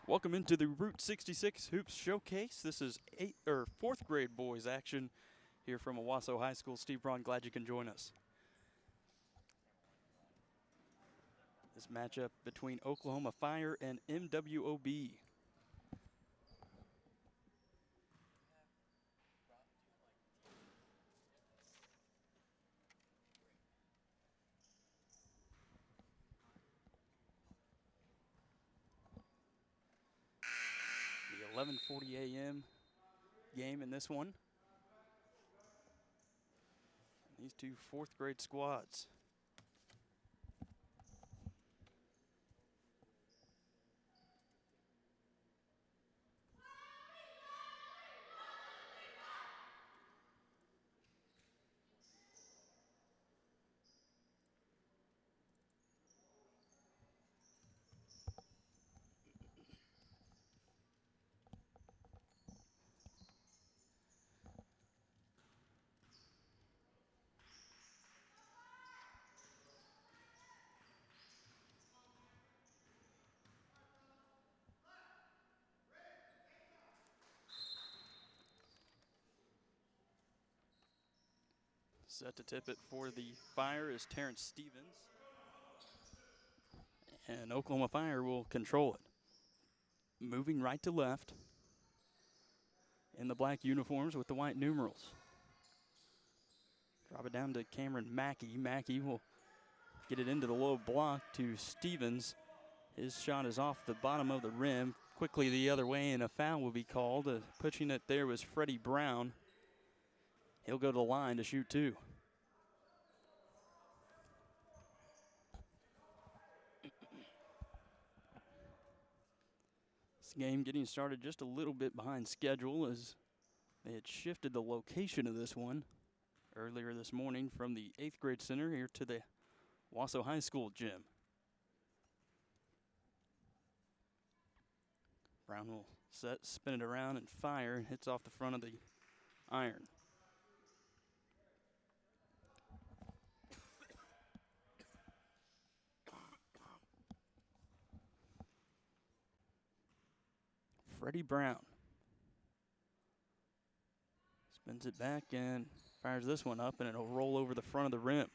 Welcome into the Route 66 Hoops Showcase. This is fourth grade boys action here from Owasso High School. Steve Braun, glad you can join us. This matchup between Oklahoma Fire and MWOB. The 11:40 a.m. game in this one. These two fourth grade squads. Set to tip it for the Fire is Terrence Stevens. And Oklahoma Fire will control it. Moving right to left in the black uniforms with the white numerals. Drop it down to Cameron Mackey. Mackey will get it into the low block to Stevens. His shot is off the bottom of the rim. Quickly the other way, and a foul will be called. Pushing it there was Freddie Brown. He'll go to the line to shoot two. This game getting started just a little bit behind schedule as they had shifted the location of this one earlier this morning from the 8th grade center here to the Owasso High School gym. Brown will spin it around and fire, and hits off the front of the iron. Freddie Brown spins it back and fires this one up, and it'll roll over the front of the rim.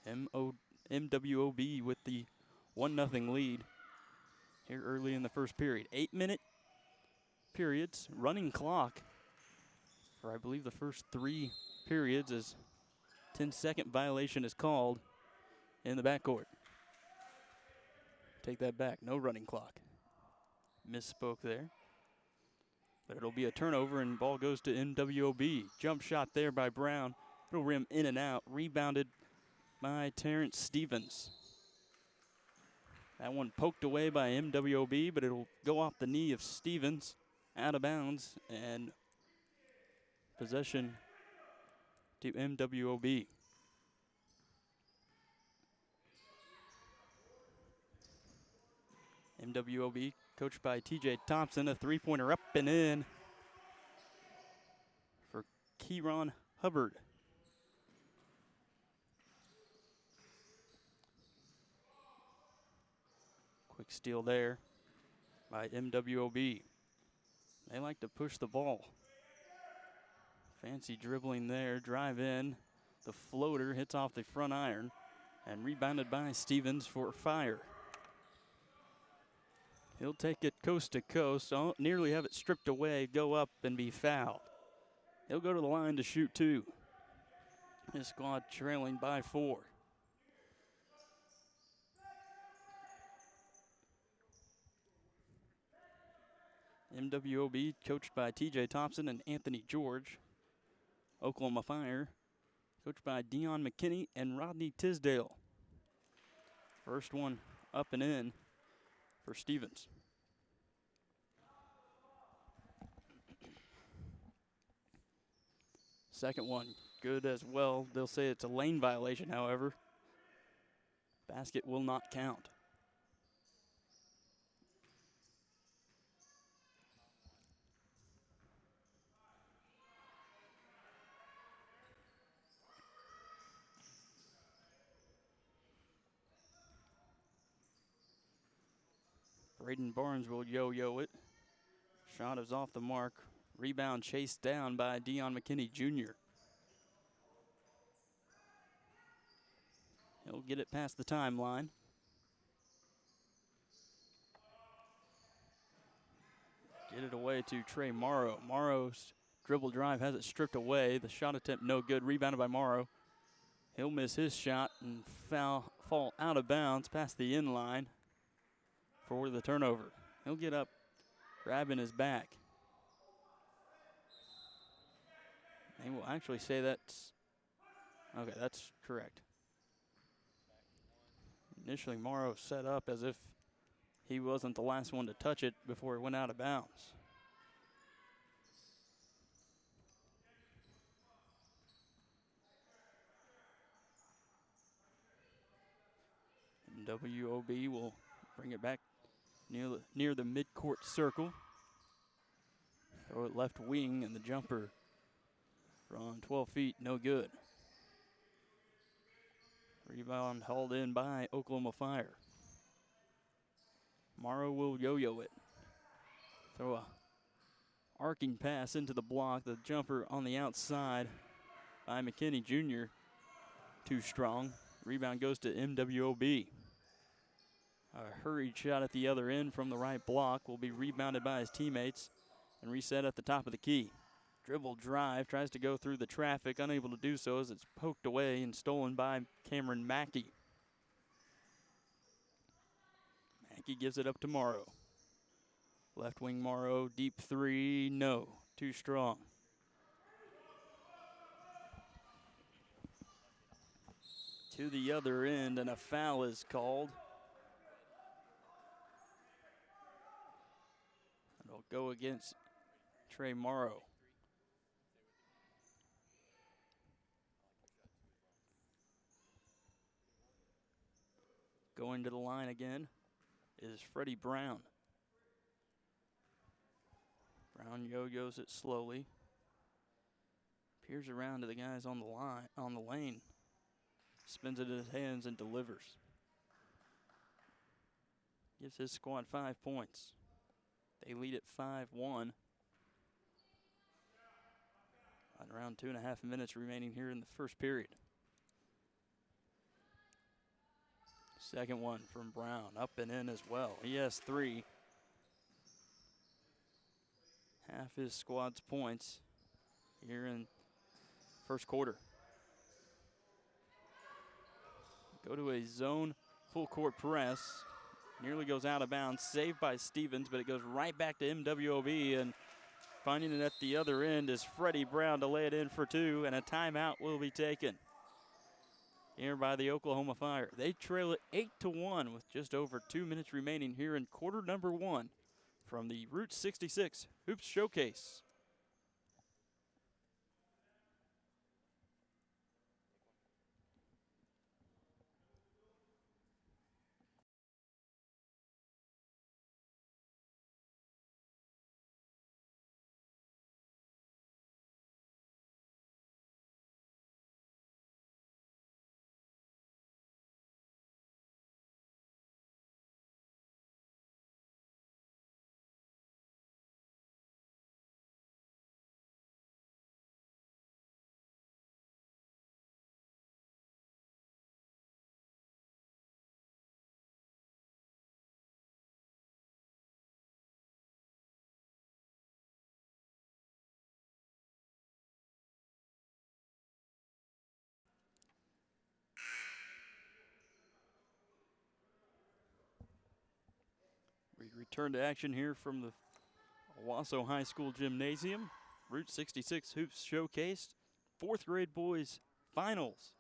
MWOB with the 1-0 lead here early in the first period. 8-minute periods, running clock for I believe the first 3 periods, as 10-second violation is called in the backcourt. Take that back, no running clock. Misspoke there. But it'll be a turnover, and ball goes to MWOB. Jump shot there by Brown. It'll rim in and out. Rebounded by Terrence Stevens. That one poked away by MWOB, but it'll go off the knee of Stevens, out of bounds, and possession to MWOB. MWOB coached by TJ Thompson. A three-pointer up and in for Kieron Hubbard. Quick steal there by MWOB. They like to push the ball. Fancy dribbling there, drive in. The floater hits off the front iron and rebounded by Stevens for Fire. He'll take it coast to coast, nearly have it stripped away, go up and be fouled. He'll go to the line to shoot two. His squad trailing by 4. MWOB coached by TJ Thompson and Anthony George. Oklahoma Fire coached by Dion McKinney and Rodney Tisdale. First one up and in for Stevens. Second one good as well. They'll say it's a lane violation, however. Basket will not count. Braden Barnes will yo-yo it. Shot is off the mark. Rebound chased down by Dion McKinney Jr. He'll get it past the timeline. Get it away to Trey Morrow. Morrow's dribble drive has it stripped away. The shot attempt no good. Rebounded by Morrow. He'll miss his shot and fall out of bounds past the in line for the turnover. He'll get up, grabbing his back. They will actually say that's okay, that's correct. Initially, Morrow set up as if he wasn't the last one to touch it before it went out of bounds. And WOB will bring it back near the midcourt circle. Throw it left wing, and the jumper from 12 feet, no good. Rebound hauled in by Oklahoma Fire. Morrow will yo-yo it. Throw a arcing pass into the block. The jumper on the outside by McKinney Jr. Too strong. Rebound goes to MWOB. A hurried shot at the other end from the right block will be rebounded by his teammates and reset at the top of the key. Dribble drive, tries to go through the traffic, unable to do so as it's poked away and stolen by Cameron Mackey. Mackey gives it up to Morrow. Left wing Morrow, deep three, no, too strong. To the other end, and a foul is called. It'll go against Trey Morrow. Going to the line again is Freddie Brown. Brown yo-yos it slowly. Peers around to the guys on the lane. Spins it in his hands and delivers. Gives his squad 5 points. They lead at 5-1. Around 2.5 minutes remaining here in the first period. Second one from Brown, up and in as well. He has 3. Half his squad's points here in first quarter. Go to a zone full court press. Nearly goes out of bounds, saved by Stevens, but it goes right back to MWOB, and finding it at the other end is Freddie Brown to lay it in for 2, and a timeout will be taken here by the Oklahoma Fire. They trail it 8-1 with just over 2 minutes remaining here in quarter number 1 from the Route 66 Hoops Showcase. We return to action here from the Owasso High School Gymnasium. Route 66 Hoops Showcase. 4th grade boys finals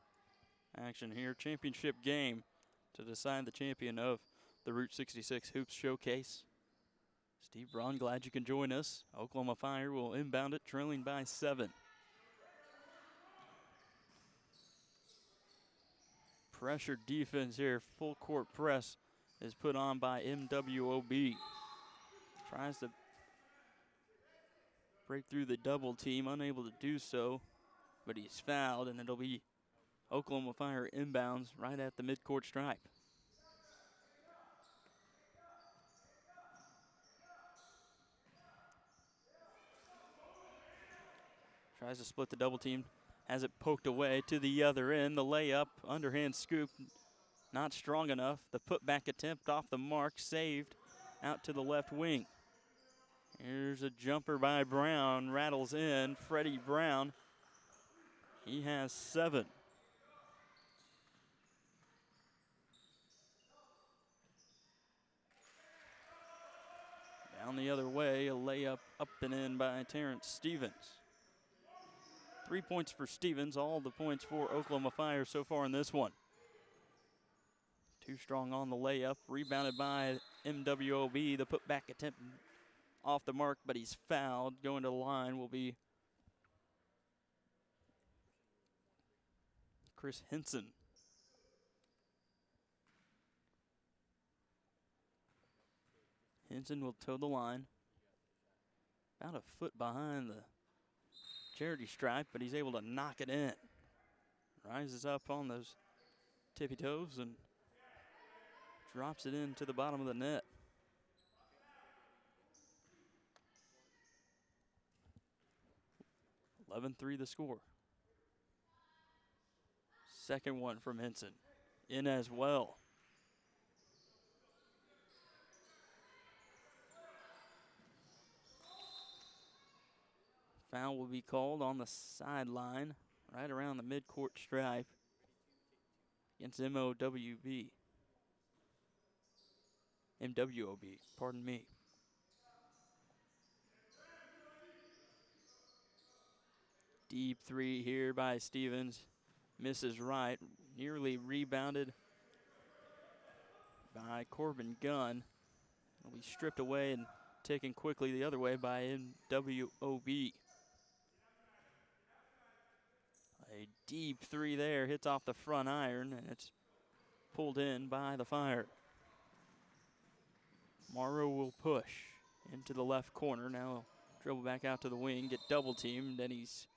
action here. Championship game to decide the champion of the Route 66 Hoops Showcase. Steve Braun, glad you can join us. Oklahoma Fire will inbound it, trailing by 7. Pressure defense here. Full court press is put on by MWOB. Tries to break through the double team, unable to do so, but he's fouled, and it'll be Oklahoma Fire inbounds right at the midcourt stripe. Tries to split the double team. Has it poked away to the other end. The layup, underhand scoop, not strong enough. The putback attempt off the mark, saved out to the left wing. Here's a jumper by Brown, rattles in. Freddie Brown, he has 7. Down the other way, a layup up and in by Terrence Stevens. 3 points for Stevens, all the points for Oklahoma Fire so far in this one. Too strong on the layup, rebounded by MWOB. The putback attempt off the mark, but he's fouled. Going to the line will be Chris Henson. Henson will toe the line. About a foot behind the charity stripe, but he's able to knock it in. Rises up on those tippy toes and drops it into the bottom of the net. 11-3 the score. Second one from Henson. In as well. Foul will be called on the sideline, right around the midcourt stripe against MWOB, pardon me. Deep 3 here by Stevens. Misses right, nearly rebounded by Corbin Gunn. Will be stripped away and taken quickly the other way by MWOB. A deep 3 there, hits off the front iron, and it's pulled in by the Fire. Morrow will push into the left corner. Now dribble back out to the wing, get double teamed, and he's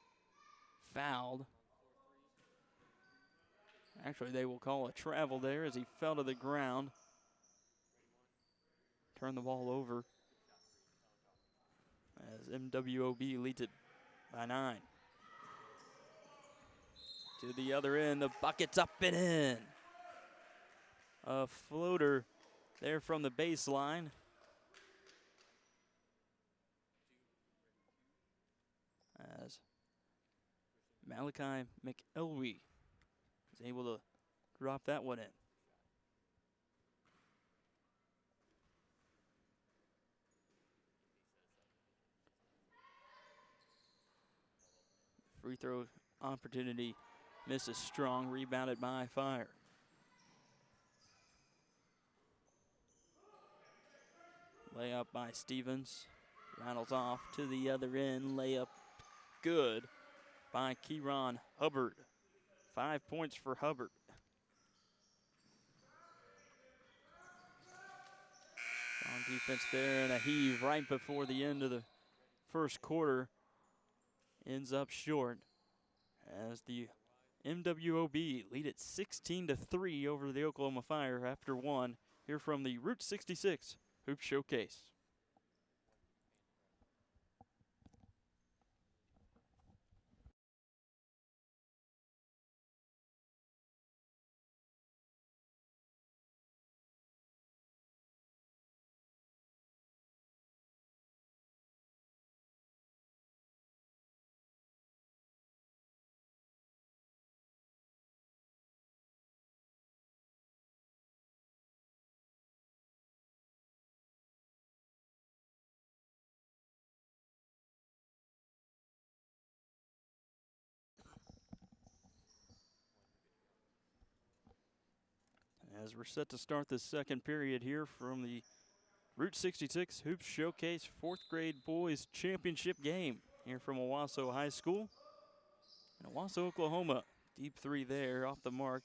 fouled. Actually, they will call a travel there as he fell to the ground. Turn the ball over as MWOB leads it by 9. To the other end, the bucket's up and in. A floater there from the baseline. As Malachi McElwee is able to drop that one in. Free throw opportunity misses strong, rebounded by Fire. Layup by Stevens, rattles off to the other end, layup good by Kieron Hubbard. 5 points for Hubbard. Strong defense there and a heave right before the end of the first quarter. Ends up short as the MWOB lead it 16-3 over the Oklahoma Fire after one. Here from the Route 66 Hoop Showcase. As we're set to start the second period here from the Route 66 Hoops Showcase 4th grade boys championship game here from Owasso High School in Owasso, Oklahoma. Deep 3 there off the mark,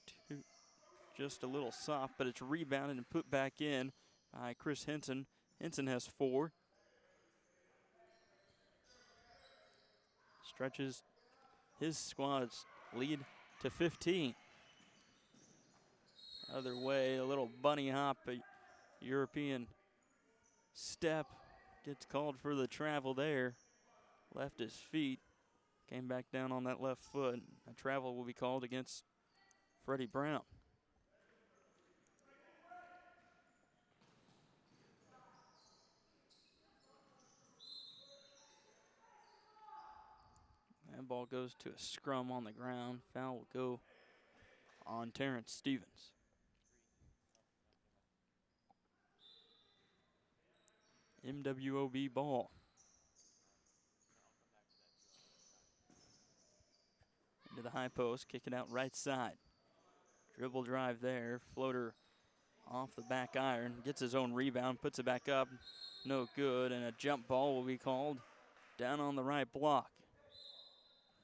just a little soft, but it's rebounded and put back in by Chris Henson. Henson has 4. Stretches his squad's lead to 15. Other way, a little bunny hop, a European step. Gets called for the travel there. Left his feet. Came back down on that left foot. A travel will be called against Freddie Brown. That ball goes to a scrum on the ground. Foul will go on Terrence Stevens. MWOB ball. Into the high post, kick it out right side. Dribble drive there, floater off the back iron, gets his own rebound, puts it back up, no good, and a jump ball will be called down on the right block.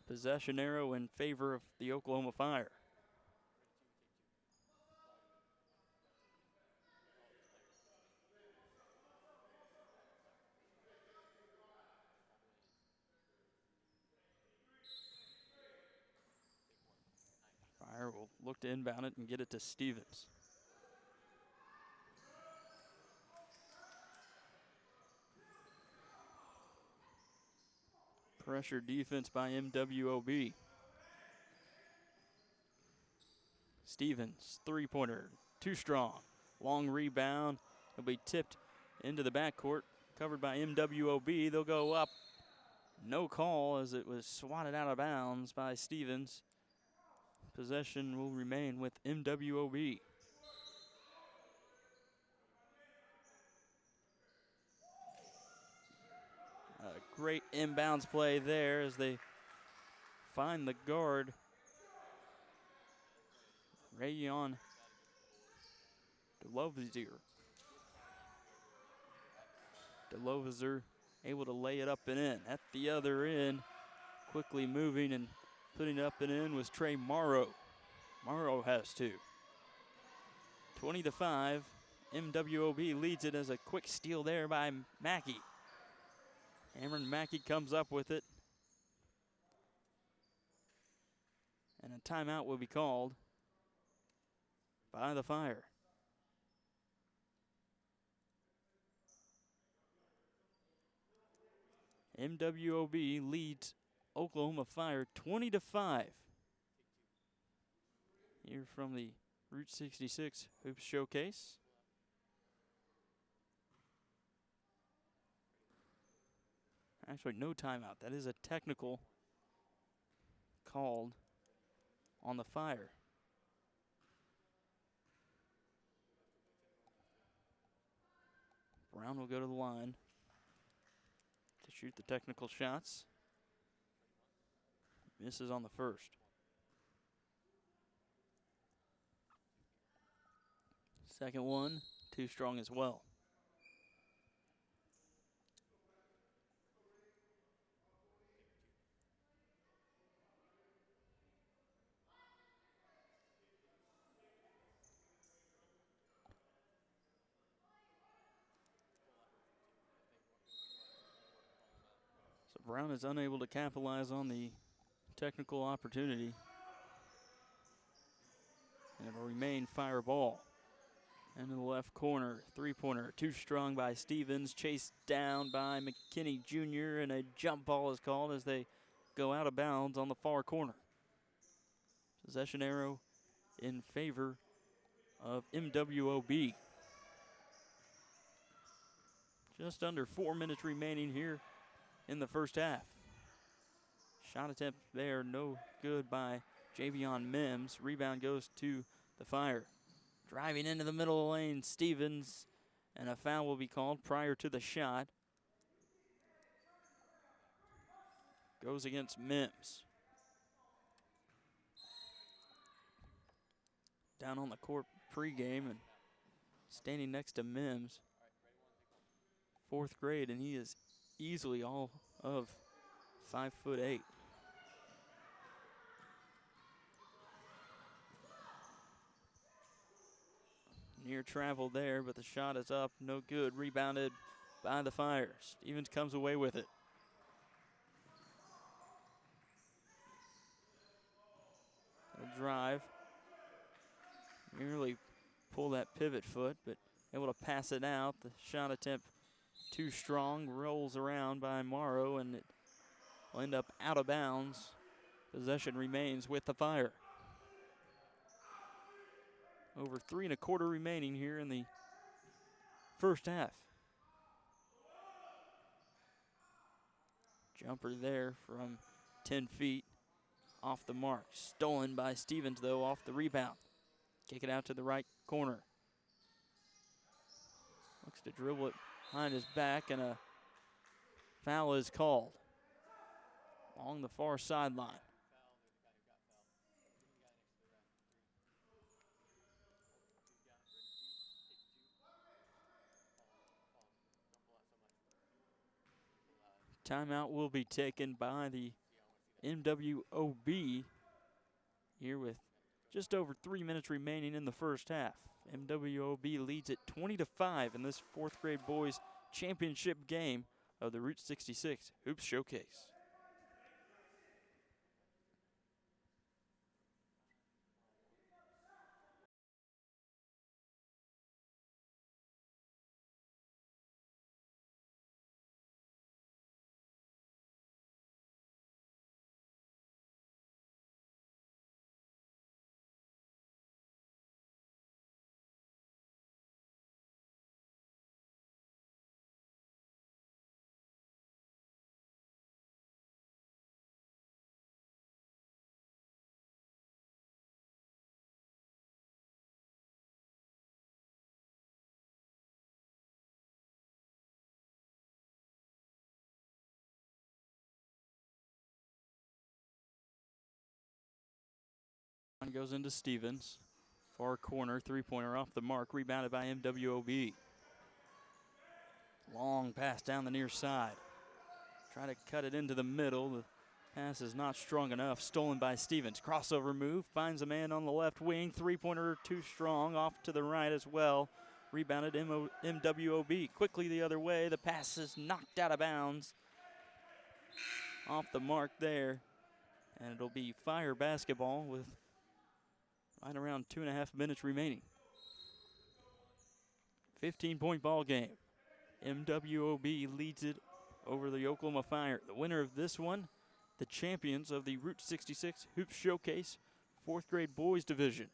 Possession arrow in favor of the Oklahoma Fire. Fire will look to inbound it and get it to Stevens. Pressure defense by MWOB. Stevens, three-pointer, too strong. Long rebound, it'll be tipped into the backcourt, covered by MWOB. They'll go up, no call as it was swatted out of bounds by Stevens. Possession will remain with MWOB. A great inbounds play there as they find the guard, Rayon Delovizer. Delovizer able to lay it up and in. At the other end, quickly moving and putting it up and in was Trey Morrow. Morrow has two. 20-5, MWOB leads it as a quick steal there by Mackey. Cameron Mackey comes up with it. And a timeout will be called by the Fire. MWOB leads Oklahoma Fire 20-5. Here from the Route 66 Hoops Showcase. Actually, no timeout. That is a technical called on the Fire. Brown will go to the line to shoot the technical shots. Misses on the first. Second one, too strong as well. So Brown is unable to capitalize on the technical opportunity. And it'll remain Fire ball. Into the left corner, three-pointer, too strong by Stevens, chased down by McKinney Jr., and a jump ball is called as they go out of bounds on the far corner. Possession arrow in favor of MWOB. Just under 4 minutes remaining here in the first half. Shot attempt there, no good by Javion Mims. Rebound goes to the Fire. Driving into the middle of the lane, Stevens, and a foul will be called prior to the shot. Goes against Mims. Down on the court pregame and standing next to Mims. Fourth grade, and he is easily all of 5'8". Near travel there, but the shot is up, no good. Rebounded by the Fire. Stevens comes away with it. A drive. Nearly pull that pivot foot, but able to pass it out. The shot attempt too strong, rolls around by Morrow, and it will end up out of bounds. Possession remains with the Fire. Over 3 1/4 remaining here in the first half. Jumper there from 10 feet off the mark. Stolen by Stevens, though, off the rebound. Kick it out to the right corner. Looks to dribble it behind his back, and a foul is called along the far sideline. Timeout will be taken by the MWOB here with just over 3 minutes remaining in the first half. MWOB leads it 20-5 in this fourth grade boys championship game of the Route 66 Hoops Showcase. Goes into Stevens. Far corner, three-pointer off the mark, rebounded by MWOB. Long pass down the near side. Try to cut it into the middle. The pass is not strong enough. Stolen by Stevens. Crossover move, finds a man on the left wing. Three-pointer too strong, off to the right as well. Rebounded MWOB. Quickly the other way. The pass is knocked out of bounds. Off the mark there. And it'll be Fire basketball with right around 2.5 minutes remaining. 15-point ball game. MWOB leads it over the Oklahoma Fire. The winner of this one, the champions of the Route 66 Hoops Showcase 4th grade boys division.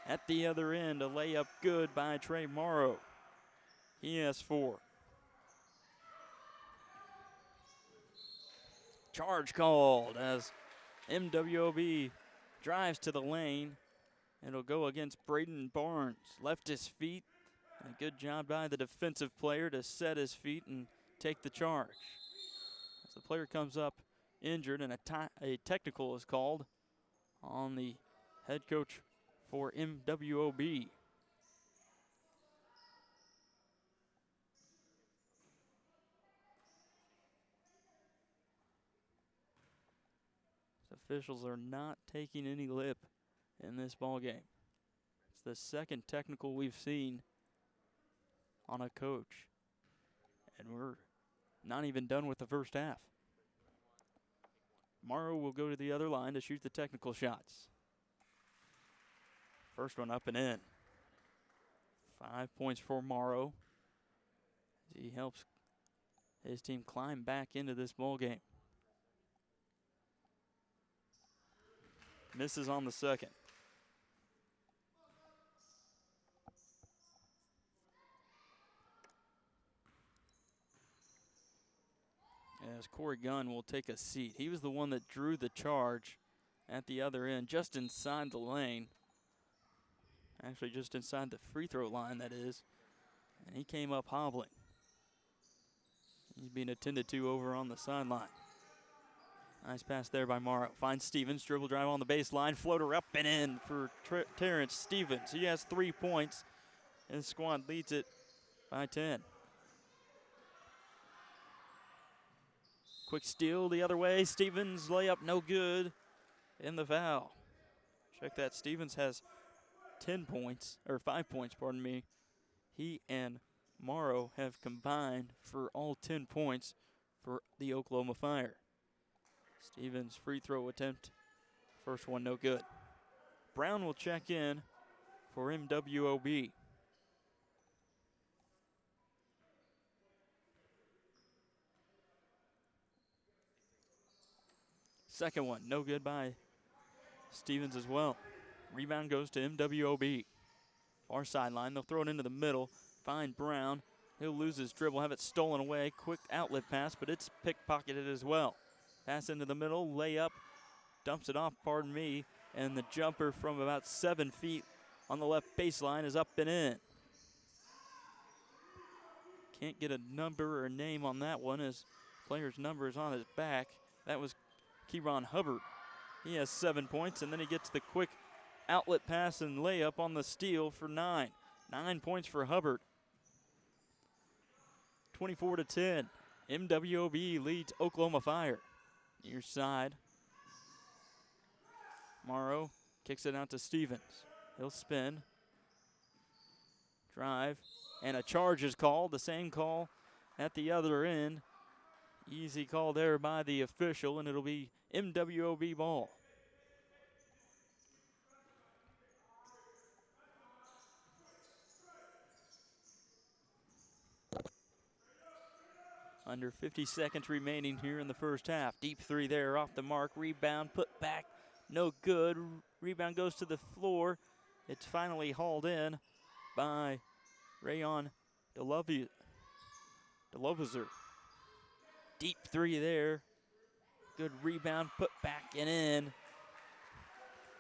At the other end, a layup good by Trey Morrow. He has 4. Charge called as MWOB drives to the lane. It'll go against Braden Barnes. Left his feet. A good job by the defensive player to set his feet and take the charge. As the player comes up injured and a technical is called on the head coach for MWOB. Officials are not taking any lip in this ball game. It's the second technical we've seen on a coach, and we're not even done with the first half. Morrow will go to the other line to shoot the technical shots. First one up and in. 5 points for Morrow as he helps his team climb back into this ball game. Misses on the second. As Corey Gunn will take a seat. He was the one that drew the charge at the other end, just inside the lane. Actually, just inside the free throw line, that is. And he came up hobbling. He's being attended to over on the sideline. Nice pass there by Morrow. Finds Stevens, dribble drive on the baseline, floater up and in for Terrence Stevens. He has 3 points, and the squad leads it by 10. Quick steal the other way. Stevens layup no good, and the foul. Check that. Stevens has 10 points, or 5 points, pardon me. He and Morrow have combined for all 10 points for the Oklahoma Fire. Stevens' free throw attempt. First one no good. Brown will check in for MWOB. Second one, no good by Stevens as well. Rebound goes to MWOB. Far sideline, they'll throw it into the middle. Find Brown. He'll lose his dribble, have it stolen away. Quick outlet pass, but it's pickpocketed as well. Pass into the middle, layup, dumps it off, pardon me, and the jumper from about 7 feet on the left baseline is up and in. Can't get a number or a name on that one as player's number is on his back. That was Kieron Hubbard. He has 7 points, and then he gets the quick outlet pass and layup on the steal for 9. 9 points for Hubbard. 24-10. MWOB leads Oklahoma Fire. Near side. Morrow kicks it out to Stevens. He'll spin. Drive. And a charge is called. The same call at the other end. Easy call there by the official, and it'll be MWOB ball. Under 50 seconds remaining here in the first half. Deep three there off the mark. Rebound put back. No good. Rebound goes to the floor. It's finally hauled in by Rayon Delovizer. Deep three there. Good rebound put back and in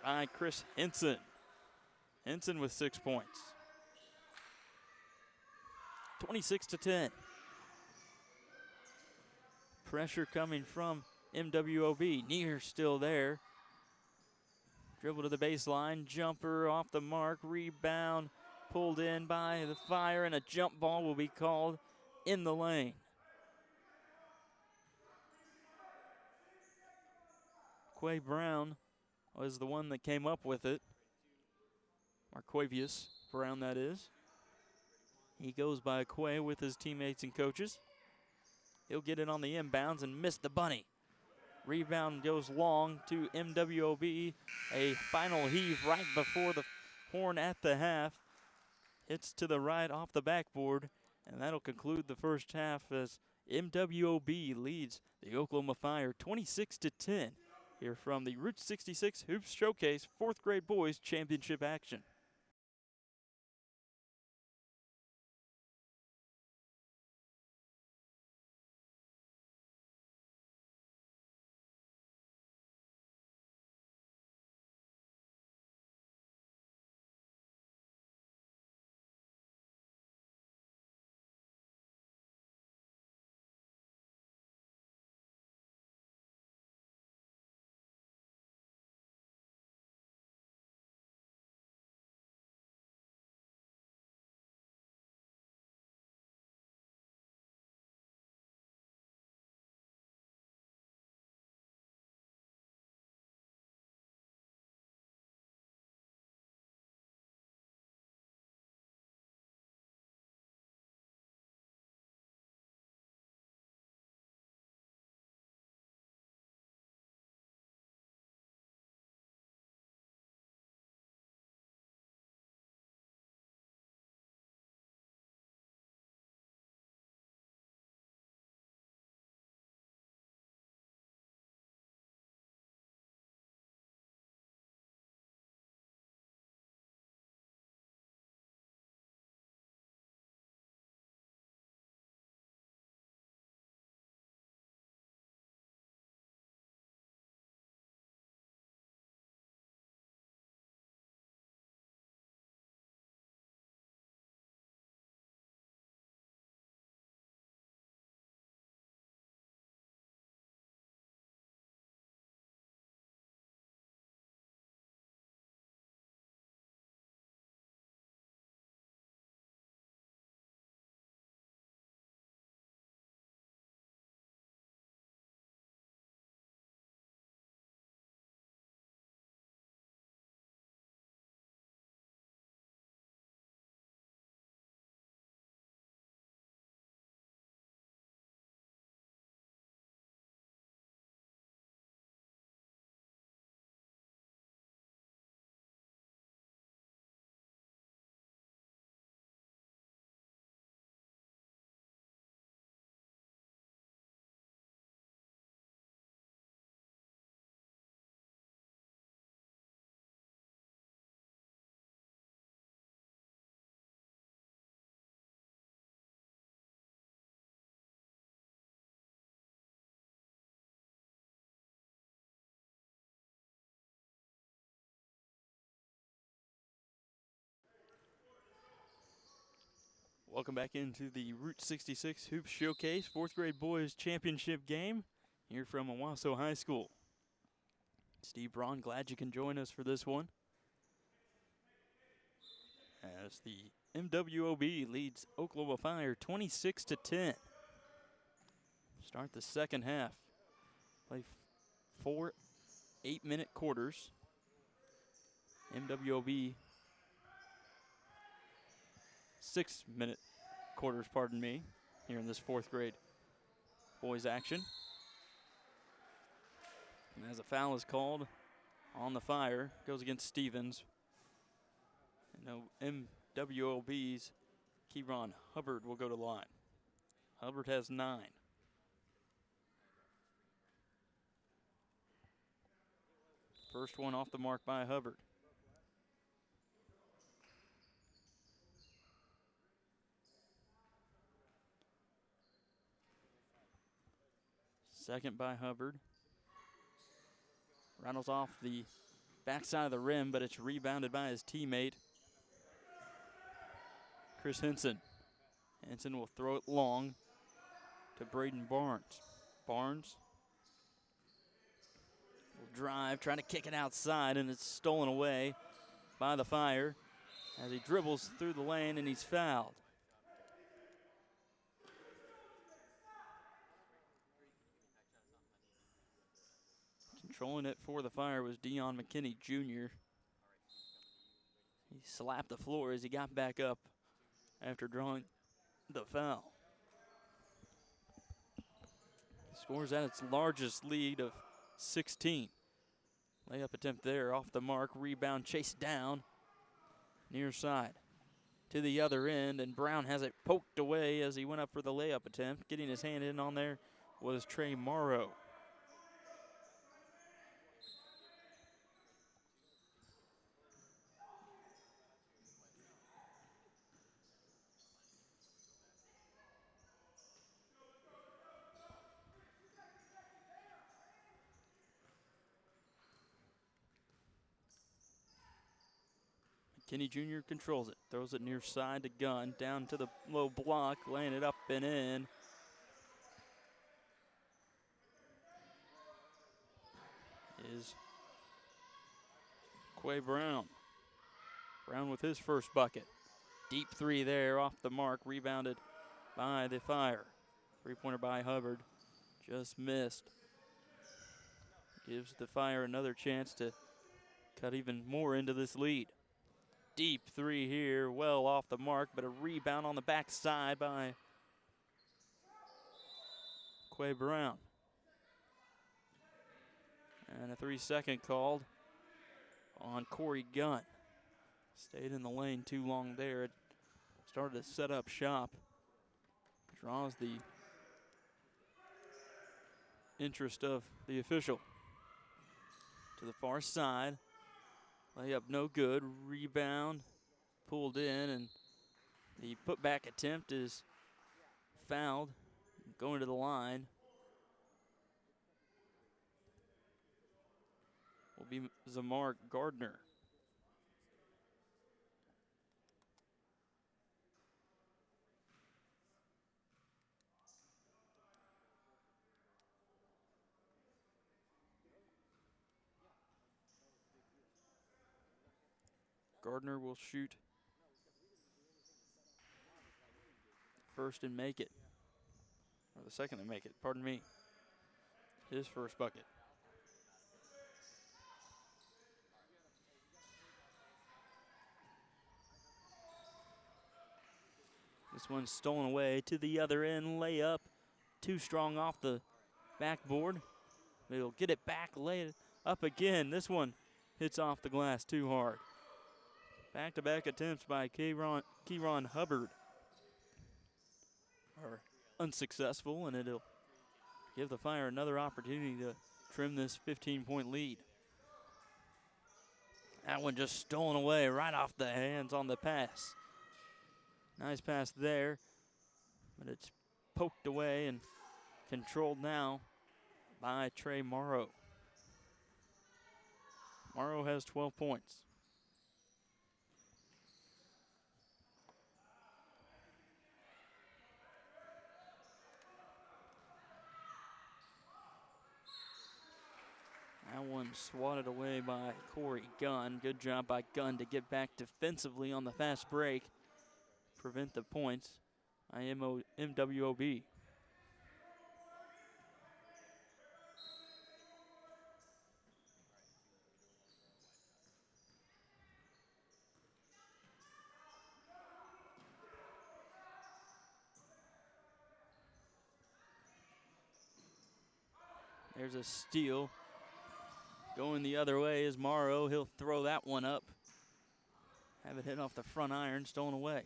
by Chris Henson. Henson with 6 points. 26-10. Pressure coming from MWOB. Near still there. Dribble to the baseline. Jumper off the mark. Rebound pulled in by the Fire, and a jump ball will be called in the lane. Quay Brown was the one that came up with it. Marquavius Brown, that is. He goes by Quay with his teammates and coaches. He'll get it on the inbounds and miss the bunny. Rebound goes long to MWOB. A final heave right before the horn at the half. Hits to the right off the backboard, and that'll conclude the first half as MWOB leads the Oklahoma Fire 26-10 here from the Route 66 Hoops Showcase 4th grade boys championship action. Welcome back into the Route 66 Hoops Showcase 4th grade boys championship game here from Owasso High School. Steve Braun, glad you can join us for this one. As the MWOB leads Oklahoma Fire 26-10. Start the second half. Play 4 8-minute quarters. MWOB 6-minute quarters, pardon me, here in this 4th grade boys action. And as a foul is called on the Fire, goes against Stevens. And MWOB's Kieron Hubbard will go to the line. Hubbard has 9. First one off the mark by Hubbard. Second by Hubbard. Rattles off the backside of the rim, but it's rebounded by his teammate, Chris Henson. Henson will throw it long to Braden Barnes. Barnes will drive, trying to kick it outside, and it's stolen away by the Fire as he dribbles through the lane, and he's fouled. Controlling it for the Fire was Dion McKinney Jr. He slapped the floor as he got back up after drawing the foul. Scores at its largest lead of 16. Layup attempt there off the mark. Rebound chased down near side to the other end, and Brown has it poked away as he went up for the layup attempt. Getting his hand in on there was Trey Morrow. Kenny Jr. controls it, throws it near side to Gunn, down to the low block, laying it up and in. Is Quay Brown. Brown with his first bucket. Deep three there off the mark, rebounded by the Fire. Three-pointer by Hubbard, just missed. Gives the Fire another chance to cut even more into this lead. Deep three here, well off the mark, but a rebound on the backside by Quay Brown. And a 3-second called on Corey Gunn. Stayed in the lane too long there. It started to set up shop. Draws the interest of the official. To the far side. Layup no good. Rebound pulled in, and the putback attempt is fouled. Going to the line will be Zamar Gardner. Gardner will shoot first and make it. Or the second and make it, pardon me. His first bucket. This one's stolen away to the other end. Layup, too strong off the backboard. They'll get it back, lay it up again. This one hits off the glass too hard. Back-to-back attempts by Kieron Hubbard are unsuccessful, and it'll give the Fire another opportunity to trim this 15-point lead. That one just stolen away right off the hands on the pass. Nice pass there, but it's poked away and controlled now by Trey Morrow. Morrow has 12 points. That one swatted away by Corey Gunn. Good job by Gunn to get back defensively on the fast break. Prevent the points by MWOB. There's a steal. Going the other way is Morrow. He'll throw that one up. Have it hit off the front iron, stolen away.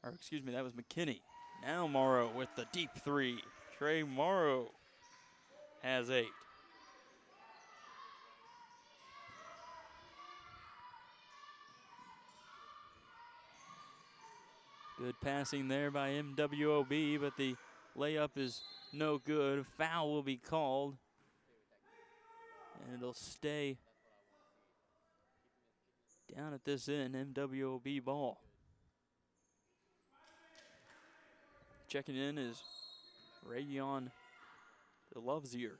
Or excuse me, that was McKinney. Now Morrow with the deep three. Trey Morrow has 8. Good passing there by MWOB, but the layup is no good. Foul will be called. And it'll stay down at this end, MWOB ball. Checking in is Rayon Lovezier.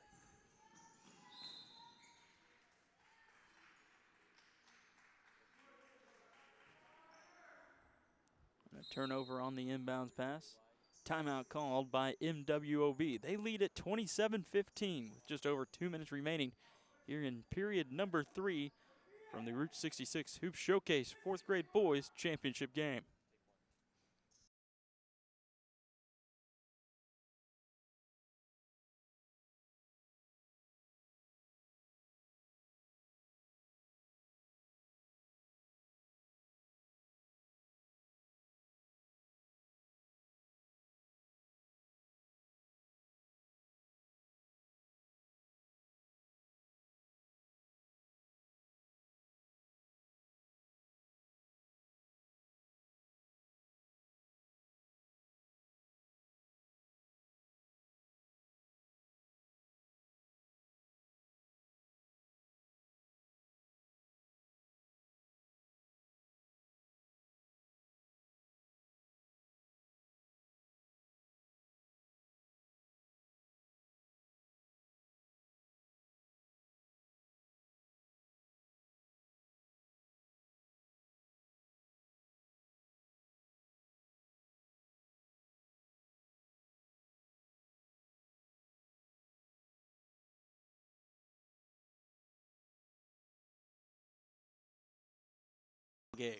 And a turnover on the inbounds pass. Timeout called by MWOB. They lead at 27-15 with just over 2 minutes remaining here in period number 3 from the Route 66 Hoop Showcase 4th grade boys championship game. Game.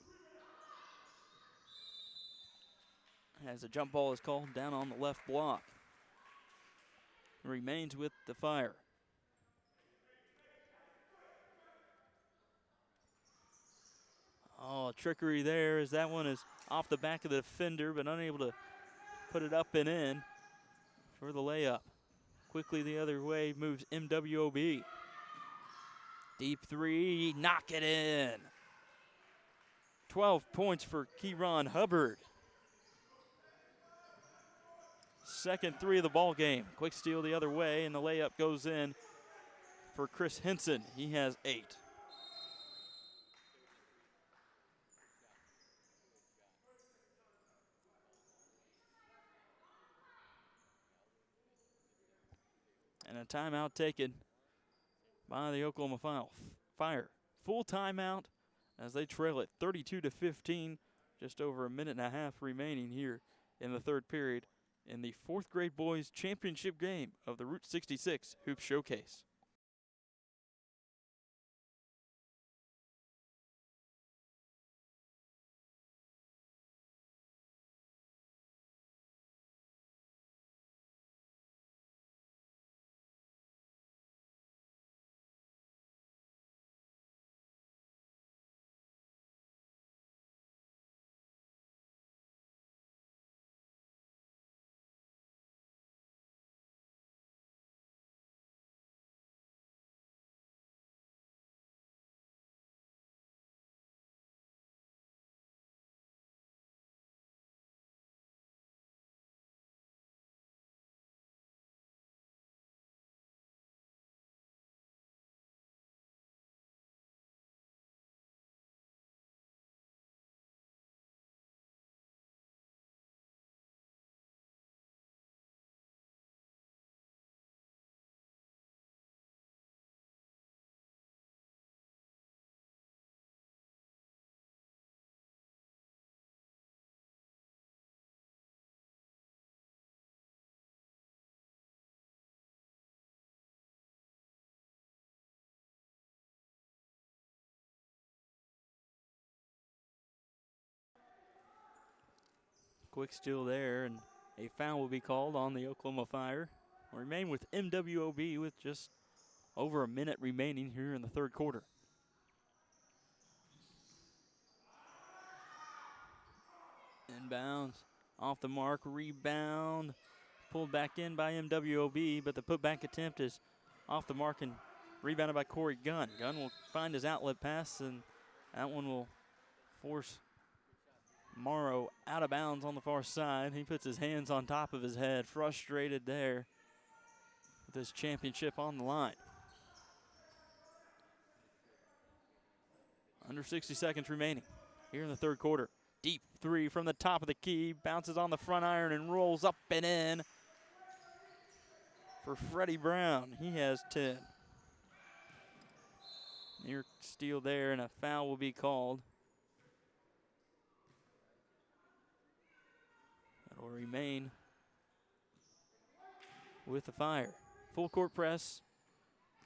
As a jump ball is called down on the left block. Remains with the Fire. Oh, trickery there as that one is off the back of the defender, but unable to put it up and in for the layup. Quickly the other way moves MWOB. Deep three, knock it in. 12 points for Kieron Hubbard. Second 3 of the ball game. Quick steal the other way, and the layup goes in for Chris Henson. He has 8. And a timeout taken by the Oklahoma Fire. Full timeout as they trail it 32-15. Just over a minute and a half remaining here in the third period in the 4th grade boys championship game of the Route 66 Hoop Showcase. Quick steal there, and a foul will be called on the Oklahoma Fire. We'll remain with MWOB with just over a minute remaining here in the third quarter. Inbounds, off the mark, rebound, pulled back in by MWOB, but the putback attempt is off the mark and rebounded by Corey Gunn. Gunn will find his outlet pass, and that one will force Morrow out of bounds on the far side. He puts his hands on top of his head, frustrated there with his championship on the line. Under 60 seconds remaining here in the third quarter. Deep three from the top of the key, bounces on the front iron and rolls up and in for Freddie Brown. He has 10. Near steal there, and a foul will be called. That will remain with the Fire. Full court press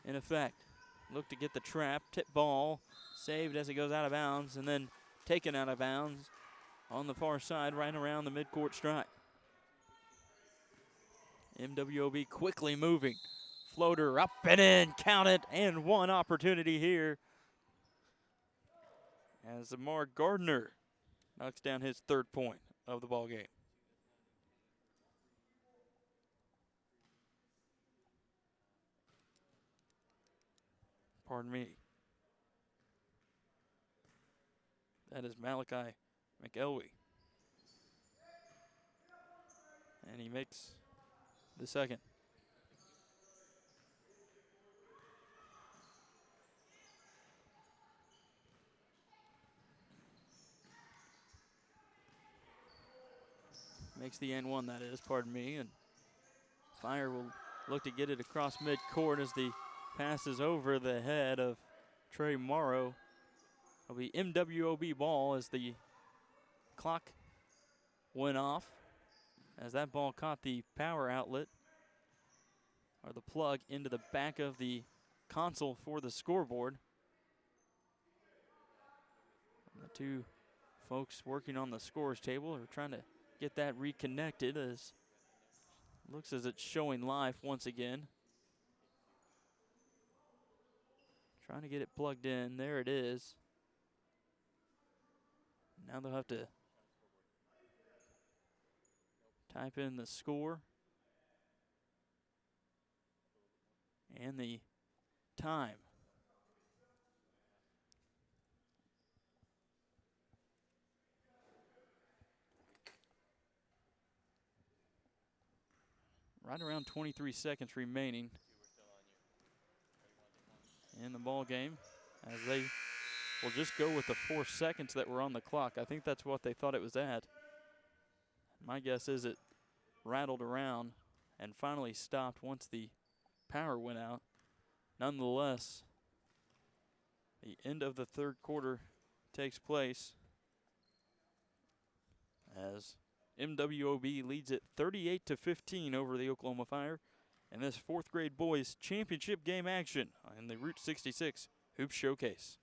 in effect. Look to get the trap, tip ball, saved as it goes out of bounds, and then taken out of bounds on the far side right around the midcourt stripe. MWOB quickly moving. Floater up and in, count it, and one opportunity here as Amar Gardner knocks down his third point of the ball game. Pardon me. That is Malachi McElwee. And he makes the second. Makes the N1, that is, pardon me. And Fire will look to get it across midcourt as the pass is over the head of Trey Morrow. It'll be MWOB ball as the clock went off, as that ball caught the power outlet, or the plug, into the back of the console for the scoreboard. And the two folks working on the scores table are trying to get that reconnected, as looks as it's showing live once again. Trying to get it plugged in. There it is. Now they'll have to type in the score and the time. Right around 23 seconds remaining in the ball game, as they will just go with the 4 seconds that were on the clock. I think that's what they thought it was at. My guess is it rattled around and finally stopped once the power went out. Nonetheless, the end of the third quarter takes place as MWOB leads it 38-15 over the Oklahoma Fire in this fourth grade boys championship game action in the Route 66 Hoop Showcase.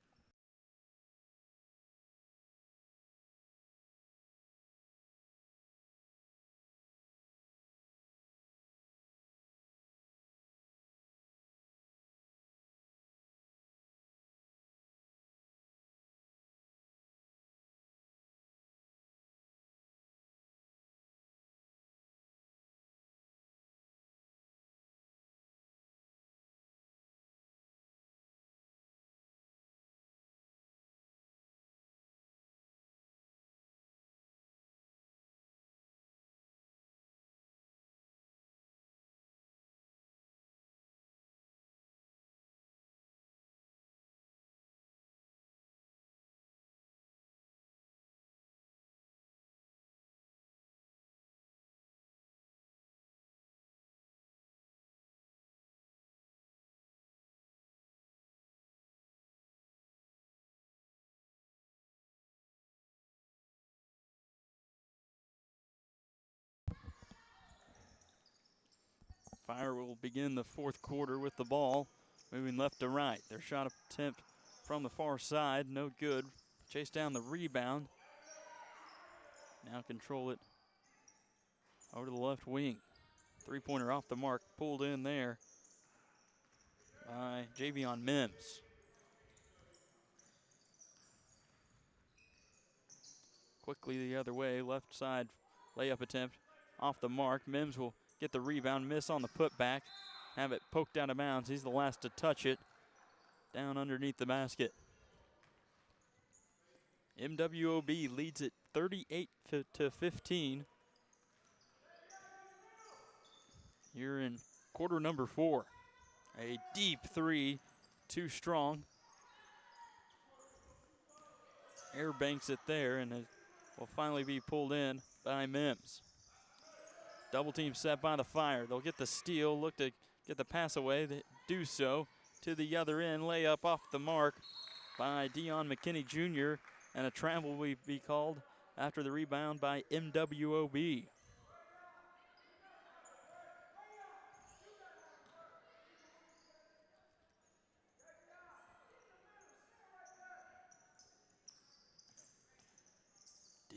Fire will begin the fourth quarter with the ball moving left to right. Their shot attempt from the far side, no good. Chase down the rebound. Now control it over to the left wing. Three-pointer off the mark, pulled in there by Javion Mims. Quickly the other way, left side layup attempt off the mark. Mims will get the rebound, miss on the putback, have it poked out of bounds. He's the last to touch it, down underneath the basket. MWOB leads it 38-15. Here in quarter number 4. A deep three, too strong. Air banks it there, and it will finally be pulled in by Mims. Double team set by the Fire. They'll get the steal, look to get the pass away. They do so to the other end. Layup off the mark by Dion McKinney Jr. And a travel will be called after the rebound by MWOB.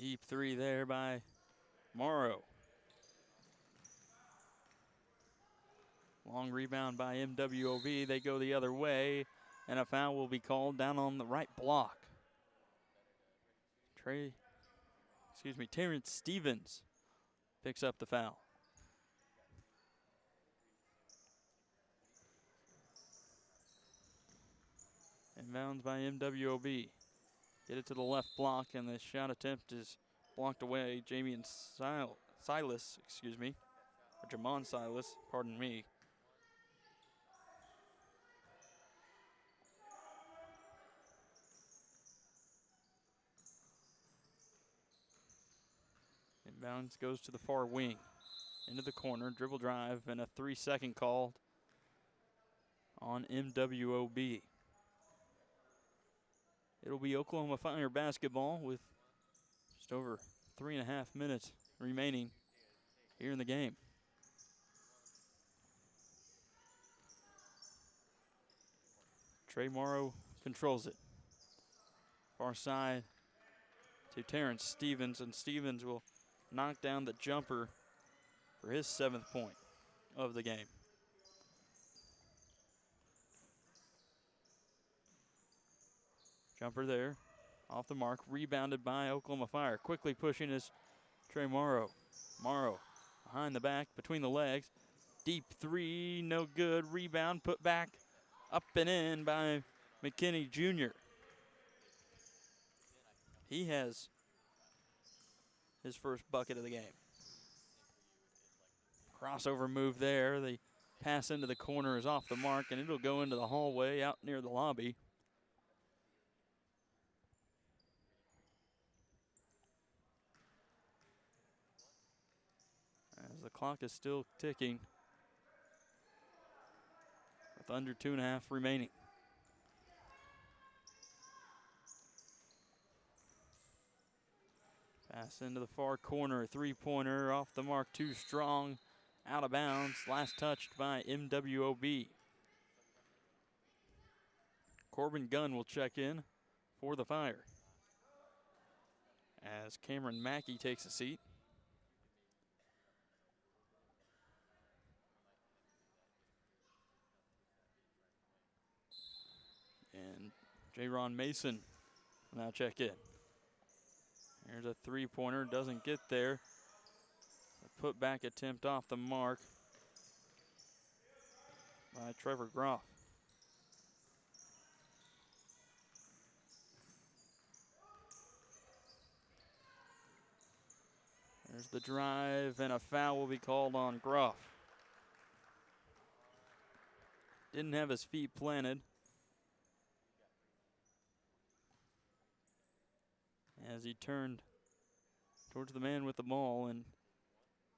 Deep three there by Morrow. Long rebound by MWOB. They go the other way, and a foul will be called down on the right block. Terrence Stevens picks up the foul. Inbounds by MWOB. Get it to the left block, and the shot attempt is blocked away. Jamon Silas, or Jamon Silas, pardon me. Inbounds goes to the far wing. Into the corner, dribble drive, and a 3-second call on MWOB. It'll be Oklahoma Fire basketball with just over 3.5 minutes remaining here in the game. Trey Morrow controls it. Far side to Terrence Stevens, and Stevens will knock down the jumper for his 7th point of the game. Jumper there, off the mark, rebounded by Oklahoma Fire. Quickly pushing is Trey Morrow. Morrow behind the back, between the legs. Deep three, no good. Rebound, put back, up and in by McKinney Jr. He has his first bucket of the game. Crossover move there. The pass into the corner is off the mark, and it'll go into the hallway out near the lobby. As the clock is still ticking with under 2.5 remaining. Pass into the far corner, three-pointer off the mark, too strong, out of bounds. Last touched by MWOB. Corbin Gunn will check in for the Fire as Cameron Mackey takes a seat. And J-Ron Mason will now check in. Here's a three-pointer, doesn't get there. A put-back attempt off the mark by Trevor Groff. There's the drive, and a foul will be called on Groff. Didn't have his feet planted as he turned towards the man with the ball and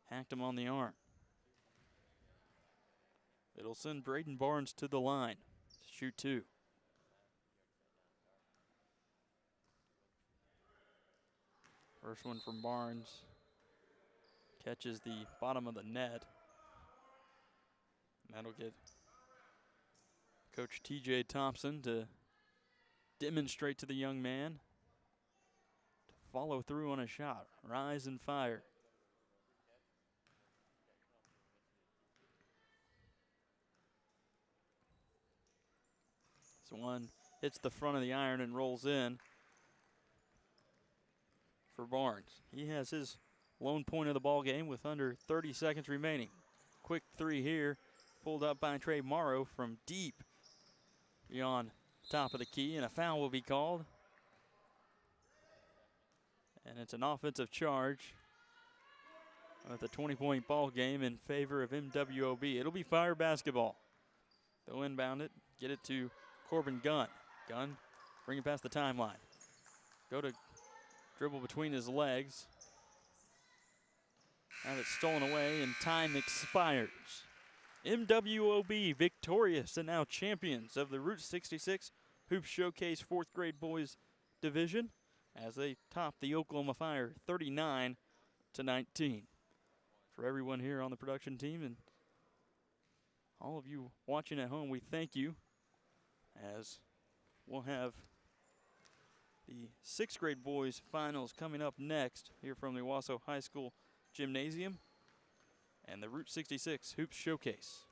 hacked him on the arm. It'll send Braden Barnes to the line to shoot two. First one from Barnes. Catches the bottom of the net. And that'll get Coach TJ Thompson to demonstrate to the young man to follow through on a shot. Rise and fire. This one hits the front of the iron and rolls in for Barnes. He has his lone point of the ball game with under 30 seconds remaining. Quick three here, pulled up by Trey Morrow from deep beyond top of the key, and a foul will be called. And it's an offensive charge with a 20-point ball game in favor of MWOB. It'll be Fire basketball. They'll inbound it, get it to Corbin Gunn. Gunn, bring it past the timeline. Go to dribble between his legs. Have it stolen away, and time expires. MWOB victorious and now champions of the Route 66 Hoop Showcase 4th grade boys division as they top the Oklahoma Fire 39-19. For everyone here on the production team and all of you watching at home, we thank you, as we'll have the 6th grade boys finals coming up next here from the Owasso High School Gymnasium and the Route 66 Hoops Showcase.